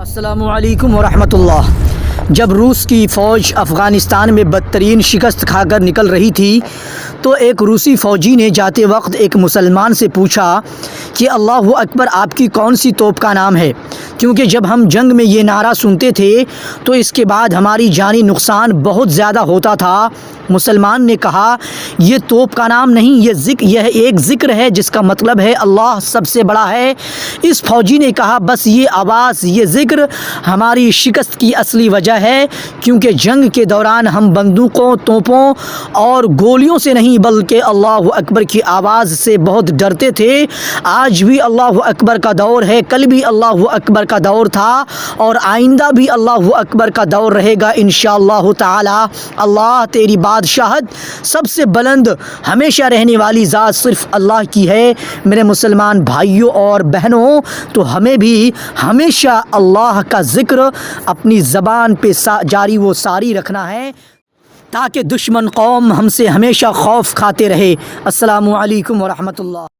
السلام علیکم ورحمۃ اللہ۔ جب روس کی فوج افغانستان میں بدترین شکست کھا کر نکل رہی تھی تو ایک روسی فوجی نے جاتے وقت ایک مسلمان سے پوچھا کہ اللہ اکبر آپ کی کون سی توپ کا نام ہے، کیونکہ جب ہم جنگ میں یہ نعرہ سنتے تھے تو اس کے بعد ہماری جانی نقصان بہت زیادہ ہوتا تھا۔ مسلمان نے کہا یہ توپ کا نام نہیں، یہ ایک ذکر ہے جس کا مطلب ہے اللہ سب سے بڑا ہے۔ اس فوجی نے کہا بس یہ آواز، یہ ذکر ہماری شکست کی اصلی وجہ ہے، کیونکہ جنگ کے دوران ہم بندوقوں، توپوں اور گولیوں سے نہیں بلکہ اللہ اکبر کی آواز سے بہت ڈرتے تھے۔ آج بھی اللہ اکبر کا دور ہے، کل بھی اللہ اکبر کا دور تھا اور آئندہ بھی اللہ اکبر کا دور رہے گا انشاءاللہ تعالی۔ اللہ تیری بادشاہت سب سے بلند ہمیشہ رہنے والی ذات صرف اللہ کی ہے۔ میرے مسلمان بھائیوں اور بہنوں، تو ہمیں بھی ہمیشہ اللہ کا ذکر اپنی زبان پہ جاری و ساری رکھنا ہے تاکہ دشمن قوم ہم سے ہمیشہ خوف کھاتے رہے۔ السلام علیکم ورحمۃ اللہ۔